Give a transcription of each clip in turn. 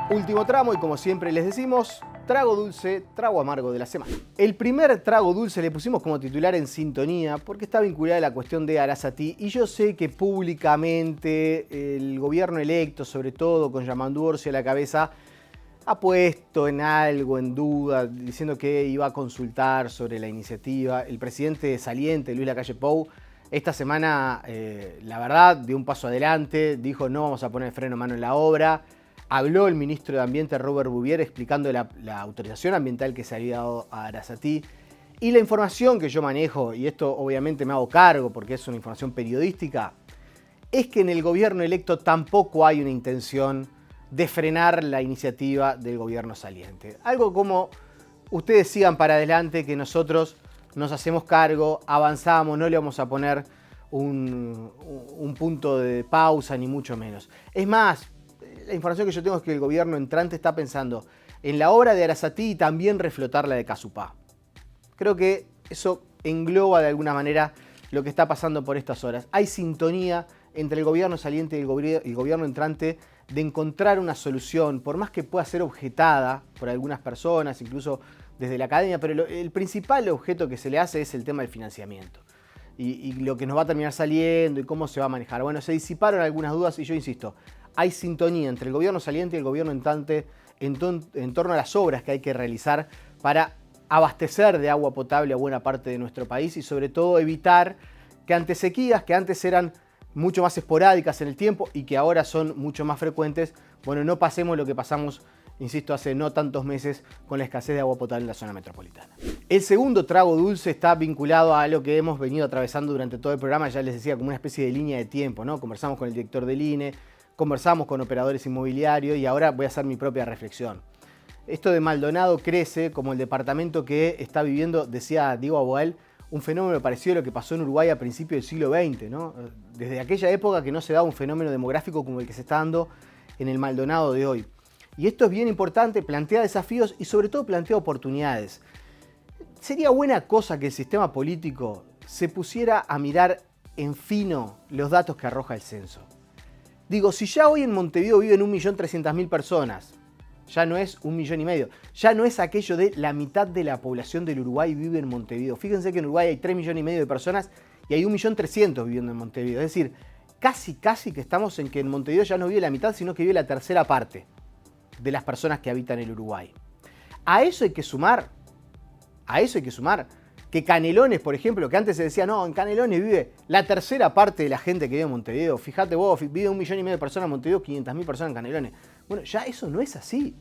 Último tramo y como siempre les decimos, trago dulce, trago amargo de la semana. El primer trago dulce le pusimos como titular En Sintonía porque está vinculada a la cuestión de Arasatí y yo sé que públicamente el gobierno electo, sobre todo con Yamandú Orsi a la cabeza, ha puesto en algo, en duda, diciendo que iba a consultar sobre la iniciativa. El presidente saliente, Luis Lacalle Pou, esta semana, la verdad, dio un paso adelante, dijo no vamos a poner freno a mano en la obra. Habló el ministro de Ambiente, Robert Bouvier, explicando la autorización ambiental que se había dado a Arasatí. Y la información que yo manejo, y esto obviamente me hago cargo porque es una información periodística, es que en el gobierno electo tampoco hay una intención de frenar la iniciativa del gobierno saliente. Algo como ustedes sigan para adelante, que nosotros nos hacemos cargo, avanzamos, no le vamos a poner un punto de pausa ni mucho menos. Es más, la información que yo tengo es que el gobierno entrante está pensando en la obra de Arasatí y también reflotar la de Casupá. Creo que eso engloba de alguna manera lo que está pasando por estas horas. Hay sintonía entre el gobierno saliente y el gobierno entrante de encontrar una solución, por más que pueda ser objetada por algunas personas, incluso desde la academia, pero el principal objeto que se le hace es el tema del financiamiento. Y lo que nos va a terminar saliendo y cómo se va a manejar. Bueno, se disiparon algunas dudas y yo insisto, hay sintonía entre el gobierno saliente y el gobierno entrante en torno a las obras que hay que realizar para abastecer de agua potable a buena parte de nuestro país y sobre todo evitar que ante sequías que antes eran mucho más esporádicas en el tiempo y que ahora son mucho más frecuentes, bueno, no pasemos lo que pasamos, insisto, hace no tantos meses con la escasez de agua potable en la zona metropolitana. El segundo trago dulce está vinculado a lo que hemos venido atravesando durante todo el programa, ya les decía, como una especie de línea de tiempo, ¿no? Conversamos con el director del INE, conversamos con operadores inmobiliarios y ahora voy a hacer mi propia reflexión. Esto de Maldonado crece como el departamento que está viviendo, decía Diego Aboal, un fenómeno parecido a lo que pasó en Uruguay a principios del siglo XX, ¿no? Desde aquella época que no se daba un fenómeno demográfico como el que se está dando en el Maldonado de hoy. Y esto es bien importante, plantea desafíos y sobre todo plantea oportunidades. Sería buena cosa que el sistema político se pusiera a mirar en fino los datos que arroja el censo. Digo, si ya hoy en Montevideo viven 1.300.000 personas, ya no es 1,5 millones, ya no es aquello de la mitad de la población del Uruguay vive en Montevideo. Fíjense que en Uruguay hay 3,5 millones de personas y hay 1.300.000 viviendo en Montevideo. Es decir, casi que estamos en que en Montevideo ya no vive la mitad, sino que vive la tercera parte de las personas que habitan el Uruguay. A eso hay que sumar que Canelones, por ejemplo, que antes se decía, no, en Canelones vive la tercera parte de la gente que vive en Montevideo. Fíjate vos, vive 1,5 millones de personas en Montevideo, 500.000 personas en Canelones. Bueno, ya eso no es así.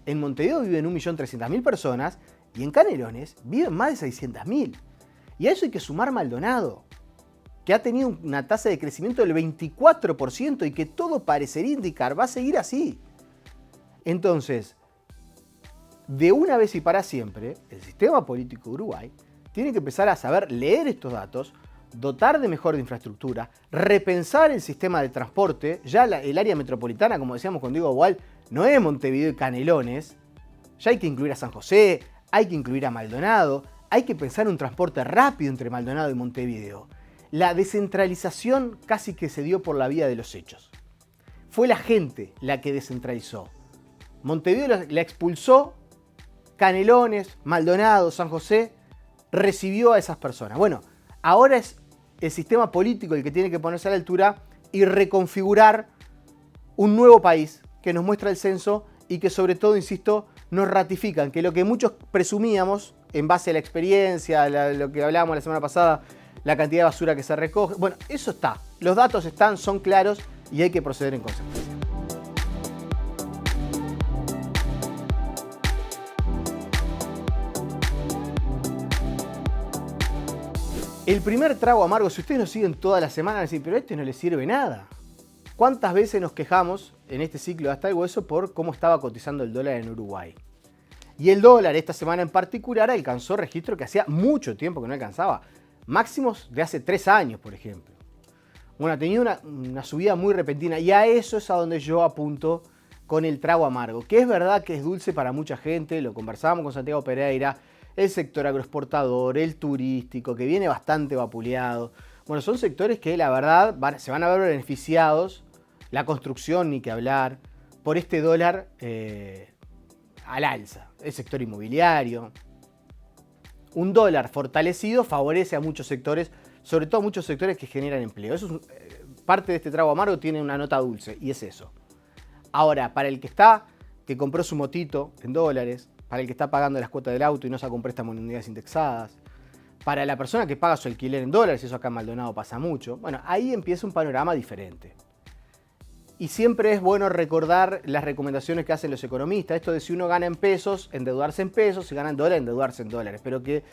En Montevideo viven 1.300.000 personas y en Canelones viven más de 600.000. Y a eso hay que sumar Maldonado, que ha tenido una tasa de crecimiento del 24% y que todo parecería indicar va a seguir así. Entonces, de una vez y para siempre, el sistema político de Uruguay tiene que empezar a saber leer estos datos, dotar de mejor infraestructura, repensar el sistema de transporte. Ya el área metropolitana, como decíamos con Diego Boal, no es Montevideo y Canelones. Ya hay que incluir a San José, hay que incluir a Maldonado, hay que pensar en un transporte rápido entre Maldonado y Montevideo. La descentralización casi que se dio por la vía de los hechos. Fue la gente la que descentralizó. Montevideo la expulsó, Canelones, Maldonado, San José recibió a esas personas. Bueno, ahora es el sistema político el que tiene que ponerse a la altura y reconfigurar un nuevo país que nos muestra el censo y que sobre todo, insisto, nos ratifican que lo que muchos presumíamos en base a la experiencia, lo que hablábamos la semana pasada, la cantidad de basura que se recoge, bueno, eso está, los datos están, son claros y hay que proceder en consecuencia. El primer trago amargo, si ustedes nos siguen toda la semana, van a decir, pero a este no le sirve nada. ¿Cuántas veces nos quejamos en este ciclo de Hasta el Hueso por cómo estaba cotizando el dólar en Uruguay? Y el dólar esta semana en particular alcanzó registro que hacía mucho tiempo que no alcanzaba. Máximos de hace 3 años, por ejemplo. Bueno, ha tenido una subida muy repentina y a eso es a donde yo apunto con el trago amargo. Que es verdad que es dulce para mucha gente, lo conversábamos con Santiago Pereira, el sector agroexportador, el turístico, que viene bastante vapuleado. Bueno, son sectores que la verdad se van a ver beneficiados, la construcción ni que hablar, por este dólar al alza. El sector inmobiliario. Un dólar fortalecido favorece a muchos sectores, sobre todo a muchos sectores que generan empleo. Eso es parte de este trago amargo, tiene una nota dulce y es eso. Ahora, para el que compró su motito en dólares, para el que está pagando las cuotas del auto y no sacó un préstamo en unidades indexadas, para la persona que paga su alquiler en dólares, eso acá en Maldonado pasa mucho, bueno, ahí empieza un panorama diferente. Y siempre es bueno recordar las recomendaciones que hacen los economistas, esto de si uno gana en pesos, endeudarse en pesos, si gana en dólares, endeudarse en dólares, pero que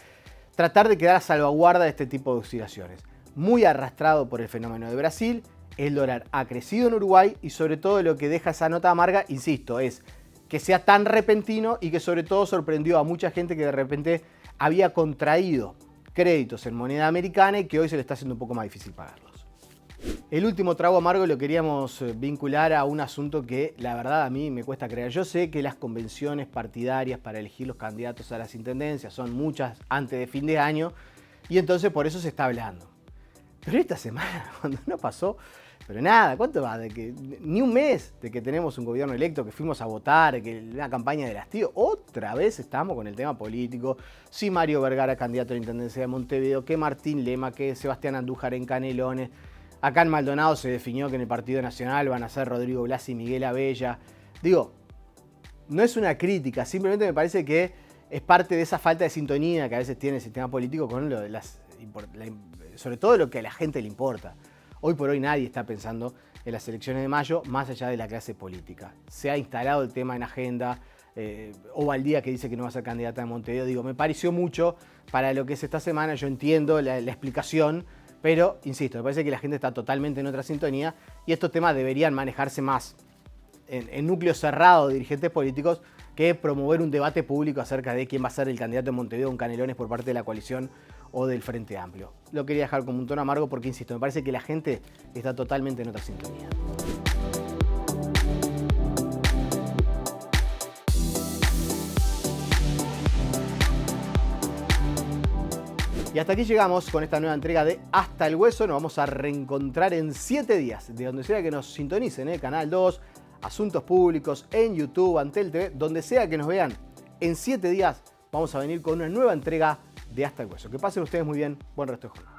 tratar de quedar a salvaguarda de este tipo de oscilaciones. Muy arrastrado por el fenómeno de Brasil, el dólar ha crecido en Uruguay y sobre todo lo que deja esa nota amarga, insisto, es que sea tan repentino y que sobre todo sorprendió a mucha gente que de repente había contraído créditos en moneda americana y que hoy se le está haciendo un poco más difícil pagarlos. El último trago amargo lo queríamos vincular a un asunto que la verdad a mí me cuesta creer. Yo sé que las convenciones partidarias para elegir los candidatos a las intendencias son muchas antes de fin de año y entonces por eso se está hablando. Pero esta semana, cuando no pasó, pero nada, ¿cuánto va? De que ni un mes de que tenemos un gobierno electo, que fuimos a votar, que una campaña del hastío, otra vez estamos con el tema político. Si Mario Vergara, candidato a la Intendencia de Montevideo, que Martín Lema, que Sebastián Andújar en Canelones. Acá en Maldonado se definió que en el Partido Nacional van a ser Rodrigo Blas y Miguel Abella. Digo, no es una crítica, simplemente me parece que es parte de esa falta de sintonía que a veces tiene el sistema político con lo de sobre todo lo que a la gente le importa. Hoy por hoy nadie está pensando en las elecciones de mayo más allá de la clase política. Se ha instalado el tema en agenda. Ovaldía que dice que no va a ser candidata en Montevideo. Digo, me pareció mucho para lo que es esta semana. Yo entiendo la explicación, pero insisto, me parece que la gente está totalmente en otra sintonía y estos temas deberían manejarse más en núcleos cerrados de dirigentes políticos que promover un debate público acerca de quién va a ser el candidato en Montevideo en Canelones por parte de la coalición o del Frente Amplio. Lo quería dejar como un tono amargo porque, insisto, me parece que la gente está totalmente en otra sintonía. Y hasta aquí llegamos con esta nueva entrega de Hasta el Hueso. Nos vamos a reencontrar en 7 días, de donde sea que nos sintonicen, Canal 2, Asuntos Públicos, en YouTube, Antel TV, donde sea que nos vean. En 7 días vamos a venir con una nueva entrega de Hasta el Hueso. Que pasen ustedes muy bien. Buen resto de jornada.